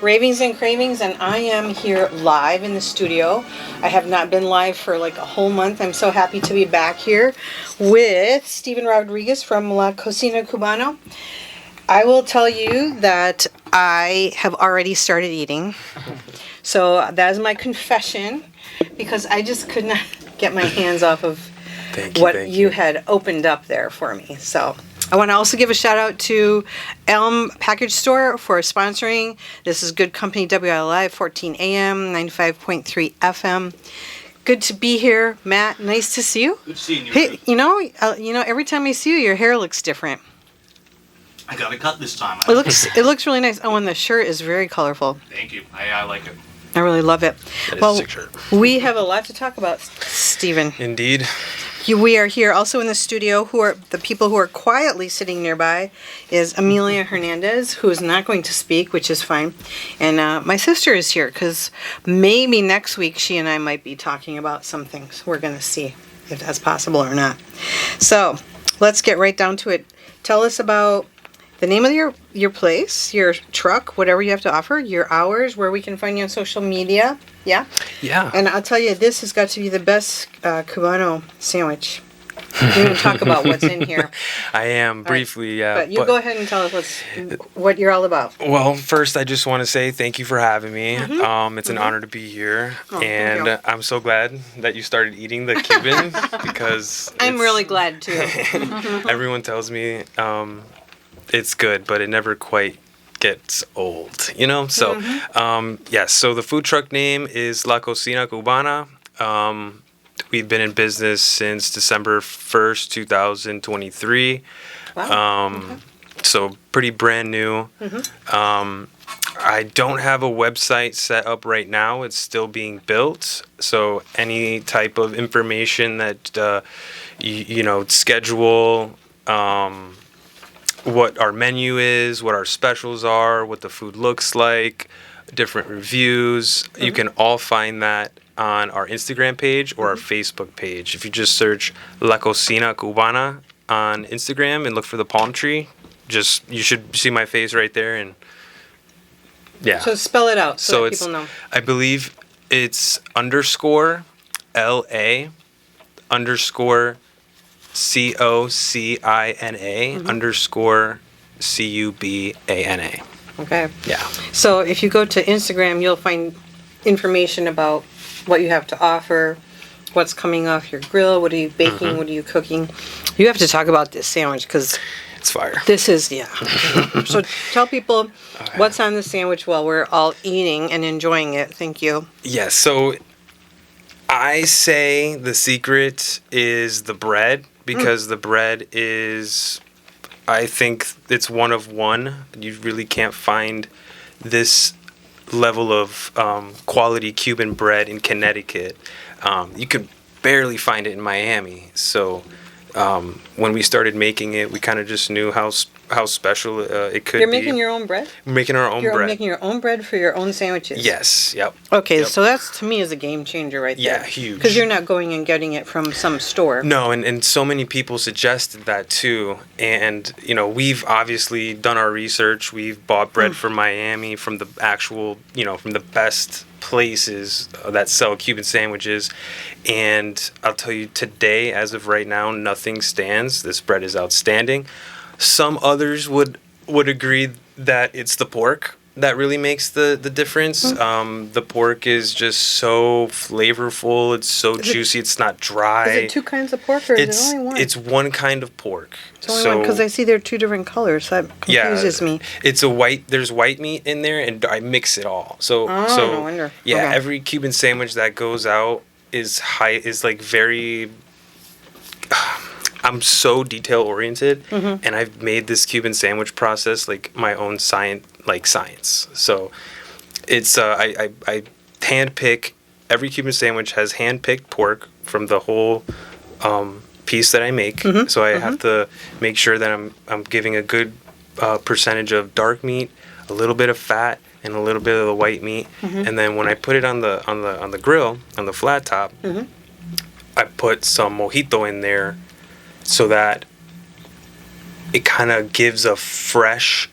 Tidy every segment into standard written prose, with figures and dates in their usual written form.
Ravings and Cravings, and I am here live in the studio. I have not been live for like a whole month. I'm so happy to be back here with Stephen Rodriguez from La Cocina Cubana. I will tell you that I have already started eating. So that is my confession, because I just could not get my hands off of what you had opened up there for me. So I want to also give a shout out to Elm Package Store for sponsoring. This is good company, WLI, 14 AM, 95.3 FM. Good to be here, Matt. Nice to see you. Good seeing you. Hey, you know, every time I see you, your hair looks different. I got a cut this time. It looks really nice. Oh, and the shirt is very colorful. Thank you. I like it. I really love it. That is well, a sick shirt. We have a lot to talk about, Stephen. Indeed. We are here also in the studio. The people who are quietly sitting nearby is Amelia Hernandez, who is not going to speak, which is fine. And my sister is here because maybe next week she and I might be talking about some things. We're going to see if that's possible or not. So let's get right down to it. Tell us about the name of your place, your truck, whatever you have to offer, your hours, where we can find you on social media. Yeah? Yeah. And I'll tell you, this has got to be the best Cubano sandwich. You're going to talk about what's in here. I am, briefly, yeah. But you go ahead and tell us what you're all about. Well, first, I just want to say thank you for having me. Mm-hmm. It's an honor to be here. Oh, and thank you. I'm so glad that you started eating the Cuban because I'm really glad, too. everyone tells me it's good, but it never quite gets old, you know? So, yes, so the food truck name is La Cocina Cubana. We've been in business since December 1st, 2023. Wow. So pretty brand new. I don't have a website set up right now. It's still being built. So any type of information that, schedule, what our menu is, what our specials are, what the food looks like, different reviews. You can all find that on our Instagram page or our Facebook page. If you just search La Cocina Cubana on Instagram and look for the palm tree, you should see my face right there. And yeah. So spell it out so that it's, people know. I believe it's _ LA _ COCINA _ CUBANA. Okay. Yeah. So if you go to Instagram, you'll find information about what you have to offer, what's coming off your grill, what are you baking, what are you cooking. You have to talk about this sandwich because It's fire. this is, yeah. So tell people what's on the sandwich while we're all eating and enjoying it. Thank you. Yes, so I say the secret is the bread because the bread is, I think it's one of one. You really can't find this level of quality Cuban bread in Connecticut. You could barely find it in Miami. So when we started making it, we kind of just knew how special it could be. You're making your own bread? We're making our own bread. You're making your own bread for your own sandwiches? Yes, yep. Okay, Yep. so that's, to me, is a game changer right there. Yeah, huge. Because you're not going and getting it from some store. No, and so many people suggested that too. And, we've obviously done our research. We've bought bread from Miami, from the actual, from the best places that sell Cuban sandwiches. And I'll tell you, today, as of right now, nothing stands. This bread is outstanding. Some others would agree that it's the pork that really makes the difference. The pork is just so flavorful. It's so juicy. It's not dry. Is it two kinds of pork or is it only one? It's one kind of pork. It's only one because I see they're two different colors. So that confuses me. It's there's white meat in there, and I mix it all. So no wonder. Yeah, Okay. every Cuban sandwich that goes out is like very. I'm so detail oriented, and I've made this Cuban sandwich process like my own science. So it's I hand pick. Every Cuban sandwich has hand picked pork from the whole piece that I make. So I have to make sure that I'm giving a good percentage of dark meat, a little bit of fat, and a little bit of the white meat. And then when I put it on the grill, on the flat top, I put some mojito in there so that it kind of gives a fresh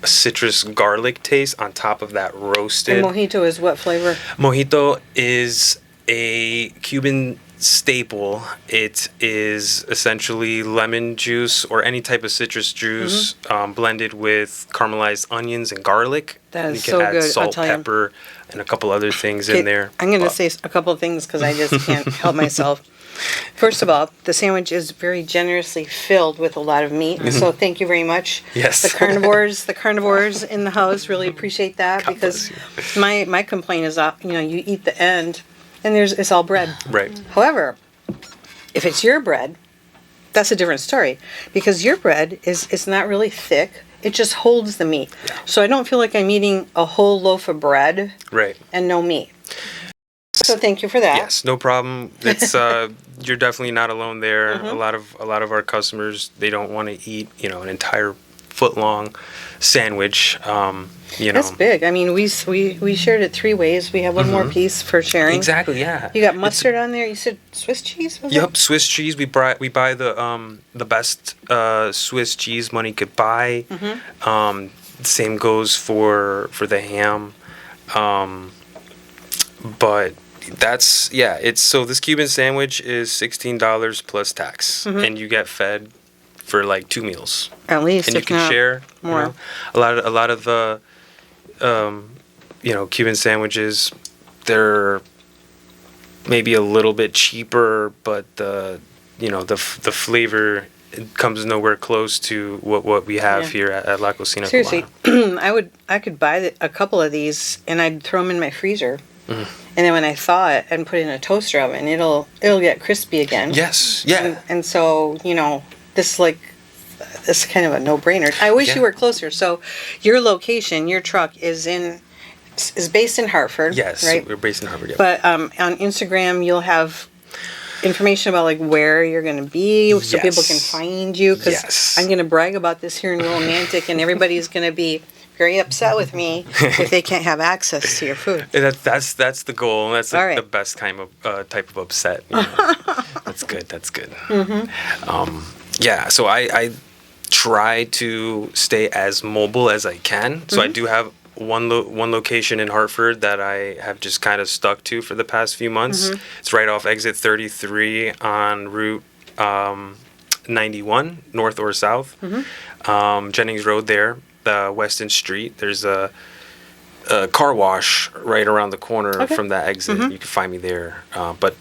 a citrus garlic taste on top of that roasted. And mojito is what flavor? Mojito is a Cuban staple. It is essentially lemon juice or any type of citrus juice blended with caramelized onions and garlic. That is you can so add good, I'll salt, tell you. pepper, and a couple other things Okay, in there. I'm going to But- say a couple of things because I just can't help myself. First of all, the sandwich is very generously filled with a lot of meat, so thank you very much. Yes. The carnivores in the house really appreciate that God because bless my complaint is that you eat the end and it's all bread. Right. However, if it's your bread, that's a different story because your bread is not really thick. It just holds the meat. So I don't feel like I'm eating a whole loaf of bread Right. and no meat. So thank you for that. Yes, no problem. It's you're definitely not alone there. A lot of our customers, they don't want to eat, an entire foot long sandwich. That's big. I mean, we shared it 3 ways. We have one more piece for sharing. Exactly, yeah. You got mustard on there. You said Swiss cheese. Was Yep, it? Swiss cheese. We buy the best Swiss cheese money could buy. Same goes for the ham. But that's it's so this Cuban sandwich is $16 plus tax, and you get fed for like 2 meals, At least, and you if can not share more. a lot of the Cuban sandwiches, they're maybe a little bit cheaper, but the flavor, it comes nowhere close to what we have here at La Cocina. Seriously, Cubana. I could buy a couple of these and I'd throw them in my freezer, Mm-hmm. and then when I thaw it and put it in a toaster oven, it'll get crispy again. Yes, yeah. And so this is kind of a no-brainer. I wish Yeah. you were closer. So your location, your truck is based in Hartford. Yes, right. we're based in Harvard. Yeah. But on Instagram, you'll have information about like where you're going to be, so people can Yes. find you. Because Yes. I'm going to brag about this here in Romantic, and everybody's going to be very upset with me if they can't have access to your food. That's the goal. That's All like right. the best kind of type of upset. That's good. That's good. So I try to stay as mobile as I can. So I do have one location in Hartford that I have just kind of stuck to for the past few months. It's right off exit 33 on Route 91, north or south. Jennings Road there, the Weston Street. There's a car wash right around the corner from that exit. You can find me there. But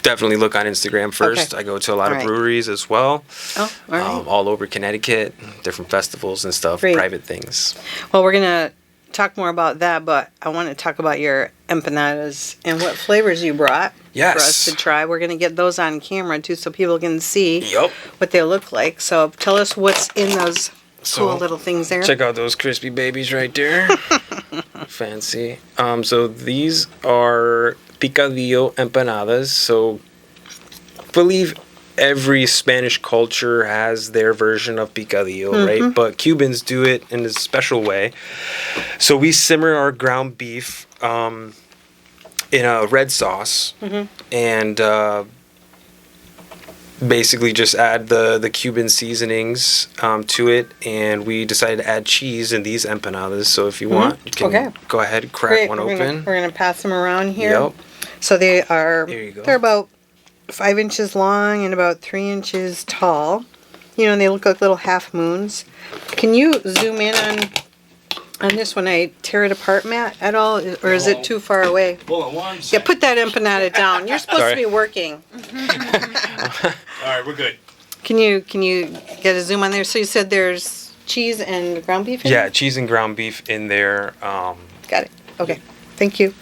definitely look on Instagram first. Okay. I go to a lot of All right. breweries as well. Oh, all right. All over Connecticut, different festivals and stuff, Great. private things. Well, we're going to talk more about that, but I want to talk about your empanadas and what flavors you brought Yes. for us to try. We're going to get those on camera too so people can see Yup. what they look like. So tell us what's in those So, cool little things there. Check out those crispy babies right there. Fancy. So these are picadillo empanadas. So I believe every Spanish culture has their version of picadillo, right? But Cubans do it in a special way. So we simmer our ground beef in a red sauce and basically just add the Cuban seasonings to it, and we decided to add cheese in these empanadas. So if you want, you can go ahead and crack Great. one We're open. gonna pass them around here. Yep. So they are There you go. they're about 5 inches long and about 3 inches tall. They look like little half moons. Can you zoom in on this when I tear it apart, Matt, at all? Or is it too far away? Hold on one Yeah, second. put that empanada down. You're supposed Sorry. to be working. All right, we're good. Can you get a zoom on there? So you said there's cheese and ground beef in Yeah, there? cheese and ground beef in there. Got it. Okay. Thank you.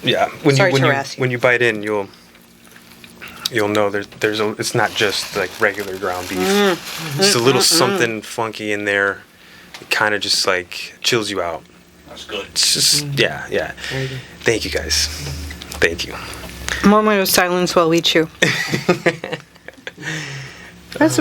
Yeah, Sorry to harass you. when you bite in, you'll know it's not just like regular ground beef. It's a little something funky in there. It kind of just like chills you out. That's good. It's just yeah. Thank you guys. Thank you. Moment of silence while we chew. That's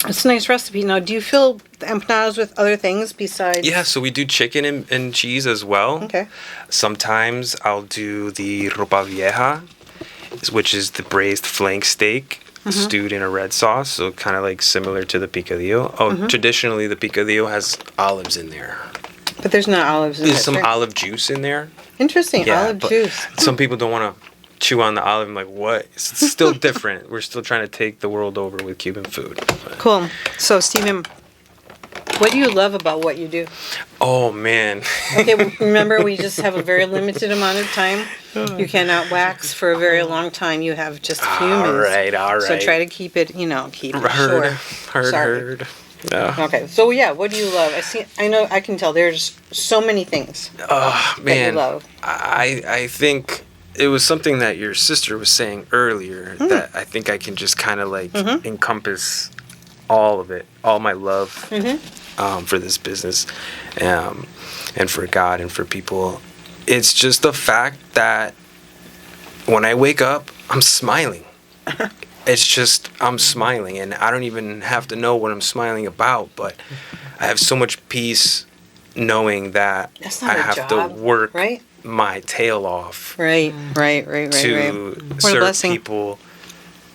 it's a nice recipe. Now, do you fill the empanadas with other things besides? Yeah, so we do chicken and cheese as well. Okay. Sometimes I'll do the ropa vieja, which is the braised flank steak. stewed in a red sauce, so kind of like similar to the picadillo. Oh, traditionally the picadillo has olives in there. But there's not olives in There's it. some right? olive juice in there. Interesting, Yeah, olive but juice. some people don't want to chew on the olive. I'm like, what? It's still different. We're still trying to take the world over with Cuban food. But- Cool. So, Stephen, what do you love about what you do? Oh man. Okay, remember, we just have a very limited amount of time. You cannot wax for a very long time. You have just a few minutes. All right. So try to keep it, keep it Heard, short. Sorry. heard. Yeah. Okay, so yeah, what do you love? I can tell there's so many things that you Man, love. I think it was something that your sister was saying earlier that I think I can just kind of like encompass all of it, all my love for this business, and for God and for people. It's just the fact that when I wake up, I'm smiling. It's just I'm smiling, and I don't even have to know what I'm smiling about, but I have so much peace knowing that That's not I a have job, to work right? my tail off Right. to What a serve blessing. people,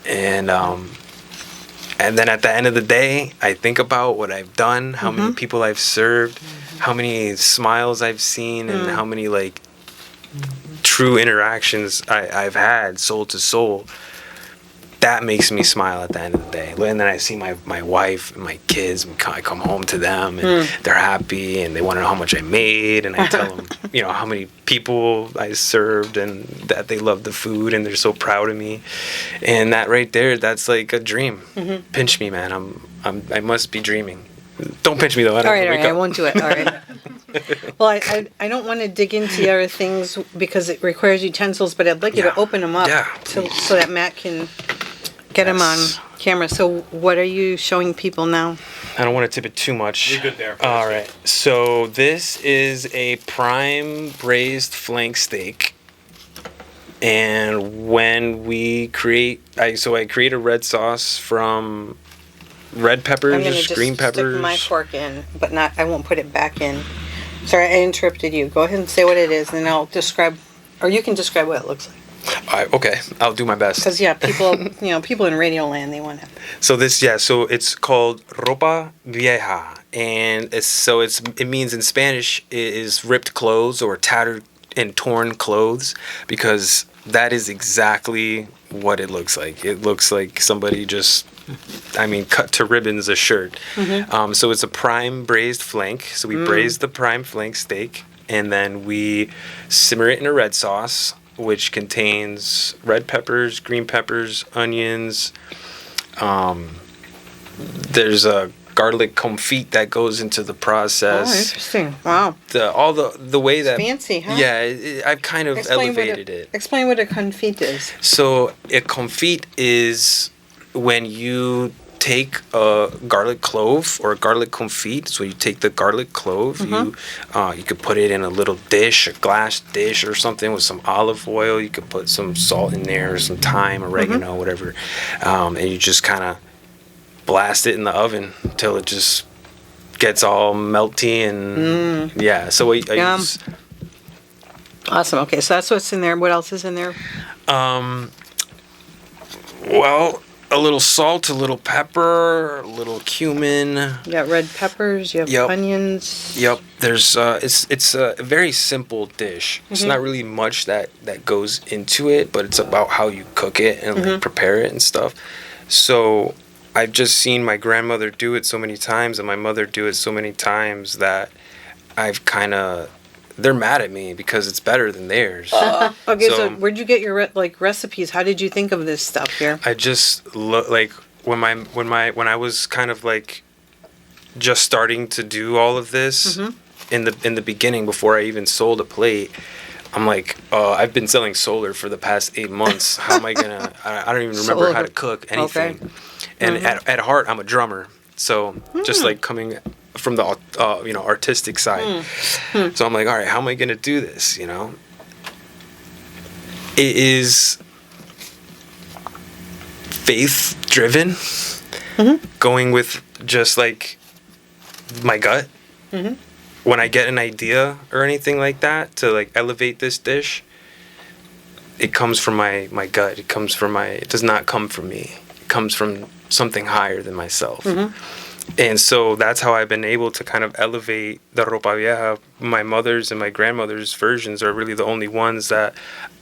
and then at the end of the day, I think about what I've done, how many people I've served, how many smiles I've seen, and how many like true interactions I've had soul to soul. That makes me smile at the end of the day. And then I see my wife and my kids, and I come home to them, and they're happy, and they want to know how much I made, and I tell them, how many people I served, and that they love the food, and they're so proud of me. And that right there, that's like a dream. Pinch me, man. I must be dreaming. Don't pinch me though. All right, I won't do it. All right. Well, I don't want to dig into the other things because it requires utensils, but I'd like you to open them up so that Matt can get them on camera. So what are you showing people now? I don't want to tip it too much. You're good there. All right. So this is a prime braised flank steak. And when we create, I create a red sauce from red I'm peppers, going to just green peppers. stick my fork in, but I won't put it back in. Sorry, I interrupted you. Go ahead and say what it is, and I'll describe, or you can describe what it looks like. Okay, I'll do my best. Because people in radio land, they want to. So it's called ropa vieja, and it means in Spanish is ripped clothes or tattered and torn clothes, because that is exactly what it looks like. It looks like somebody just, cut to ribbons a shirt. So it's a prime braised flank. So we braise the prime flank steak, and then we simmer it in a red sauce, which contains red peppers, green peppers, onions. There's a garlic confit that goes into the process. Oh, interesting. Wow. The way that It's fancy, huh? Yeah, I've kind of elevated it. Explain what a confit is. So a confit is when you take a garlic clove or a garlic confit. So you take the garlic clove, you could put it in a little dish, a glass dish or something with some olive oil. You could put some salt in there, or some thyme, oregano, whatever, and you just kind of blast it in the oven until it just gets all melty and So I use. Awesome. Okay, so that's what's in there. What else is in there? Well, a little salt, a little pepper, a little cumin. You got red peppers. You have onions. Yep. There's it's a very simple dish. It's not really much that goes into it, but it's about how you cook it and like, prepare it and stuff. So I've just seen my grandmother do it so many times and my mother do it so many times that I've kind of, they're mad at me because it's better than theirs. Okay, so where'd you get your recipes? How did you think of this stuff here? I just like when I was kind of like just starting to do all of this in the beginning before I even sold a plate. I'm like, I've been selling solar for the past 8 months. How am I gonna? I don't even remember how to cook anything. Okay. And at heart, I'm a drummer, so just like coming from the artistic side. So I'm like, all right, how am I gonna do this? It is faith driven, going with just like my gut. When I get an idea or anything like that to like elevate this dish, it comes from my gut. It does not come from me. It comes from something higher than myself. Mm-hmm. And so that's how I've been able to kind of elevate the ropa vieja. My mother's and my grandmother's versions are really the only ones that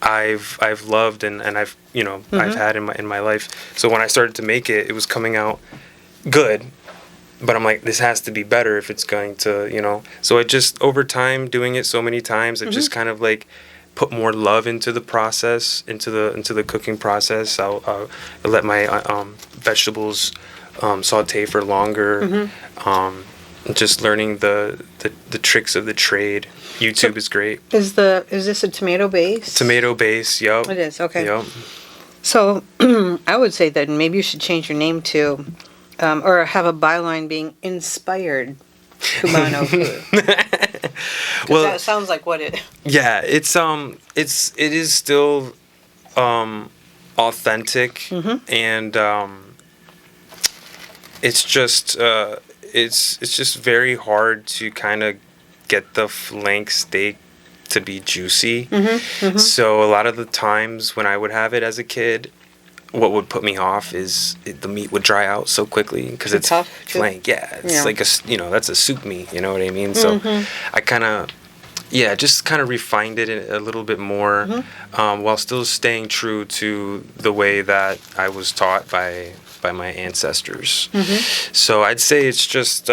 I've loved and I've I've had in my life. So when I started to make it, it was coming out good, but I'm like, this has to be better if it's going to, So I just, over time, doing it so many times, I just kind of like put more love into the process, into the cooking process. I'll let my vegetables saute for longer. Just learning the tricks of the trade. YouTube is great. Is this a tomato base? Tomato base, yup. It is, okay. Yup. So I would say that maybe you should change your name to, or have a byline being inspired Cubano food. Well, that sounds like what it. Yeah, it is still authentic, and it's just very hard to kind of get the flank steak to be juicy. So a lot of the times when I would have it as a kid, what would put me off is the meat would dry out so quickly because it's tough flank. Yeah, it's like that's a soup meat. You know what I mean? So I kind of. Yeah, just kind of refined it a little bit more, while still staying true to the way that I was taught by my ancestors. So I'd say it's just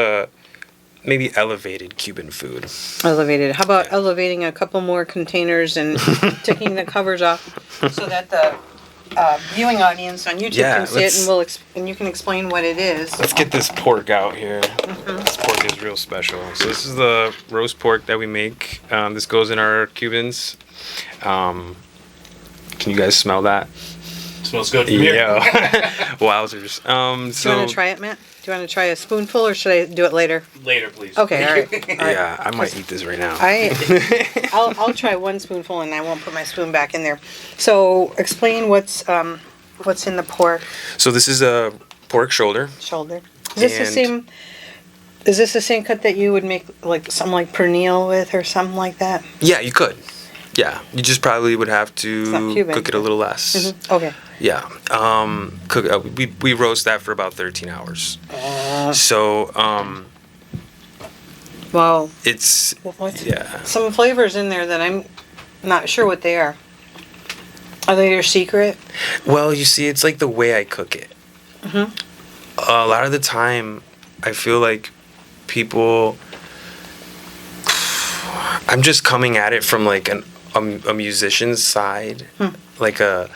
maybe elevated Cuban food. Elevated. How about elevating a couple more containers and taking the covers off so that the viewing audience on YouTube can see it, and and you can explain what it is. Let's get this pork out here. This pork is real special. So this is the roast pork that we make. This goes in our Cubans. Can you guys smell that? Smells good from here. Yeah. Wowzers. Do you want to try it, Matt? Do you want to try a spoonful, or should I do it later? Later, please. Okay, all right. Yeah, I might eat this right now. I'll try one spoonful, and I won't put my spoon back in there. So explain what's in the pork. So this is a pork shoulder. Shoulder. Is this the same cut that you would make like something like pernil with, or something like that? Yeah, you could. Yeah, you just probably would have to cook it a little less. Okay. Yeah. Cook. We roast that for about 13 hours. So. Well. It's. Yeah. Some flavors in there that I'm not sure what they are. Are they your secret? Well, you see, it's like the way I cook it. A lot of the time, I feel like people. I'm just coming at it from like a musician's side, like a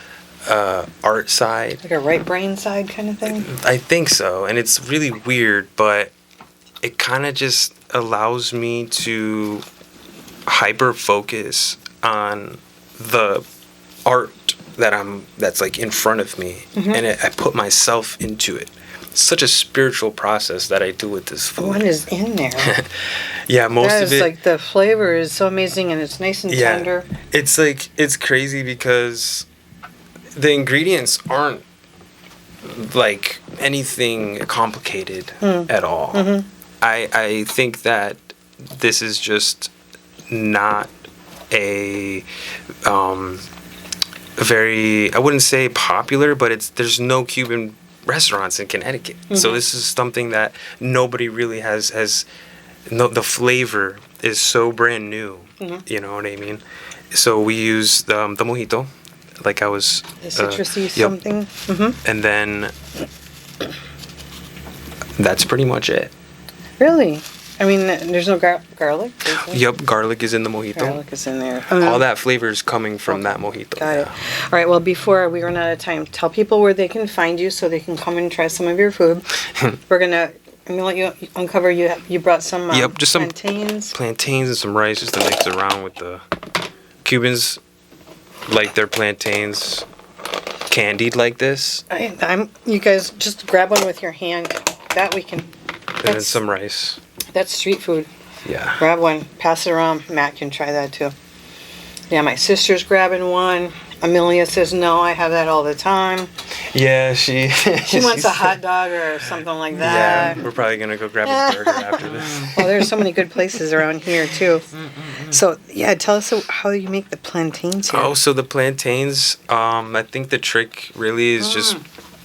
art side, like a right brain side kind of thing. I think so, and it's really weird, but it kind of just allows me to hyper focus on the art that's like in front of me, and I put myself into it. It's such a spiritual process that I do with this food. What is in there? Yeah, most of it. Like the flavor is so amazing, and it's nice and tender. It's like, it's crazy because the ingredients aren't like anything complicated at all. I think that this is just not a very, I wouldn't say popular, but there's no Cuban restaurants in Connecticut. So this is something that nobody really has the flavor is so brand new. You know what I mean? So we use the mojito, like I was the citrusy something. And then that's pretty much it. Really? I mean, there's no garlic? Yep, garlic is in the mojito. Garlic is in there. All that flavor is coming from that mojito. Got it. All right, well, before we run out of time, tell people where they can find you so they can come and try some of your food. I'm gonna let you uncover. You brought some just plantains. Some plantains and some rice just to mix around with the Cubans. Like their plantains candied like this. You guys just grab one with your hand. That we can. And then some rice. That's street food. Yeah. Grab one, pass it around. Matt can try that too. Yeah, my sister's grabbing one. Amelia says no, I have that all the time. Yeah, she wants a hot dog or something like that. Yeah, we're probably gonna go grab a burger after this. Well, there's so many good places around here too. So yeah, tell us how you make the plantains here. Oh, so the plantains, I think the trick really is just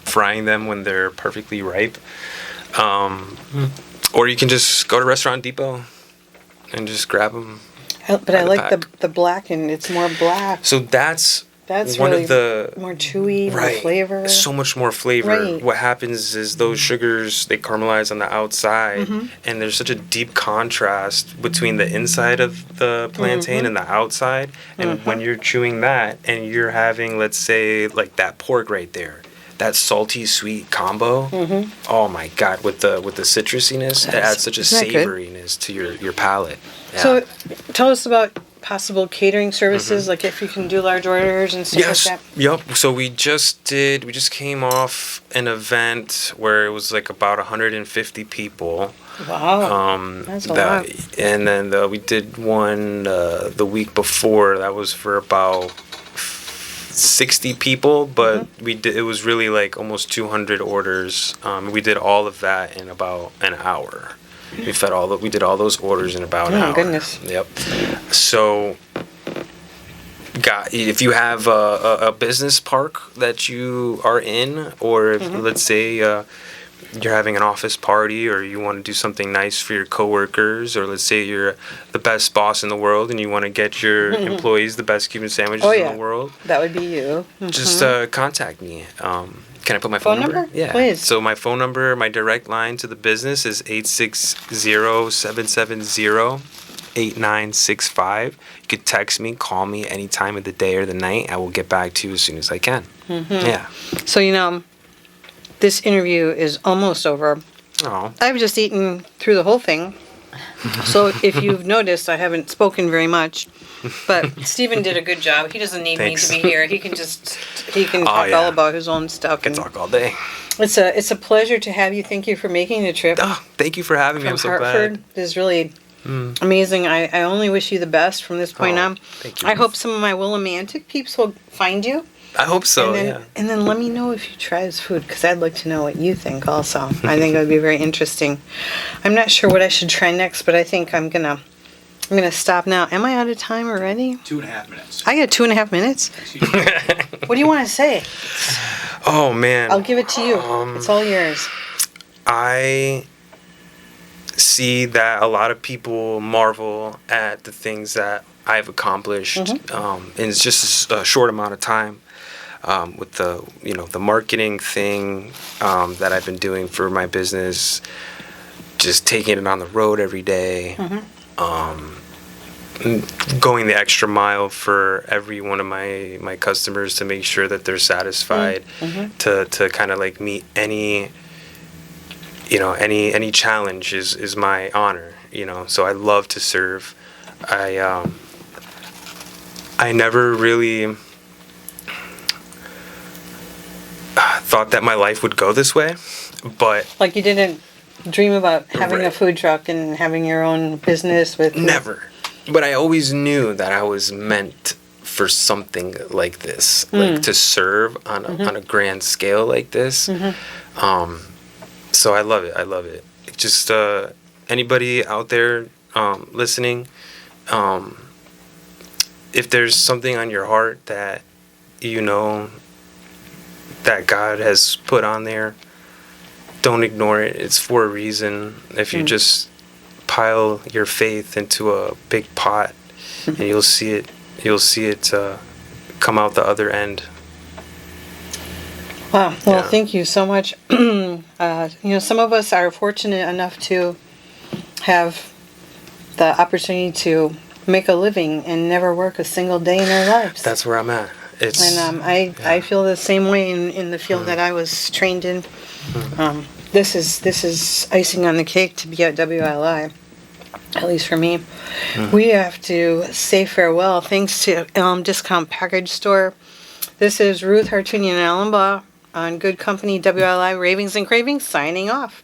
frying them when they're perfectly ripe. Or you can just go to Restaurant Depot and just grab them. But I like the black, and it's more black. So that's one really of the more chewy, more right, flavor. so much more flavor. Right. What happens is those sugars, they caramelize on the outside, and there's such a deep contrast between the inside of the plantain and the outside. And when you're chewing that and you're having, let's say, like that pork right there, that salty sweet combo, oh my god, with the citrusiness, it adds such a savoriness to your palate. Yeah. So tell us about possible catering services, like if you can do large orders and stuff like that. Yep. So we just came off an event where it was like about 150 people. Wow. That's a lot. And then we did one the week before that was for about 60 people, but it was really like almost 200 orders. We did all of that in about an hour. We did all those orders in about an hour. Oh, goodness. Yep. So, if you have a business park that you are in, or if, let's say you're having an office party, or you want to do something nice for your coworkers, or let's say you're the best boss in the world and you want to get your employees the best Cuban sandwiches in the world. That would be you. Just contact me. Can I put my phone number? Yeah. Please. So my phone number, my direct line to the business is 860-770-8965. You could text me, call me any time of the day or the night. I will get back to you as soon as I can. Yeah. So, this interview is almost over. Oh. I've just eaten through the whole thing. So if you've noticed, I haven't spoken very much. But Stephen did a good job. He doesn't need me to be here. He can talk all about his own stuff. I can talk all day. It's a pleasure to have you. Thank you for making the trip. Oh, thank you for having me. I'm so Hartford. glad. This is really amazing. I only wish you the best from this point on. Thank you. I hope some of my Willimantic peeps will find you. I hope so, And then let me know if you try his food, because I'd like to know what you think also. I think it would be very interesting. I'm not sure what I should try next, but I think I'm gonna stop now. Am I out of time already? 2.5 minutes. I got 2.5 minutes? What do you want to say? Oh, man. I'll give it to you. It's all yours. I see that a lot of people marvel at the things that I've accomplished in just a short amount of time. With the marketing thing that I've been doing for my business, just taking it on the road every day, going the extra mile for every one of my customers to make sure that they're satisfied, to kind of like meet any challenge is my honor, so I love to serve. I never really thought that my life would go this way, but like you didn't dream about having a food truck and having your own business with never. But I always knew that I was meant for something like this, like to serve on a grand scale like this. So I love it. Just anybody out there listening, if there's something on your heart that that God has put on there, don't ignore it. It's for a reason. If you just pile your faith into a big pot, and you'll see it come out the other end. Wow. Well, thank you so much. Some of us are fortunate enough to have the opportunity to make a living and never work a single day in our lives. That's where I'm at. I feel the same way in the field that I was trained in. This is icing on the cake to be at WLI, at least for me. We have to say farewell. Thanks to Discount Package Store. This is Ruth Hartunian Allenbaugh on Good Company WLI Ravings and Cravings signing off.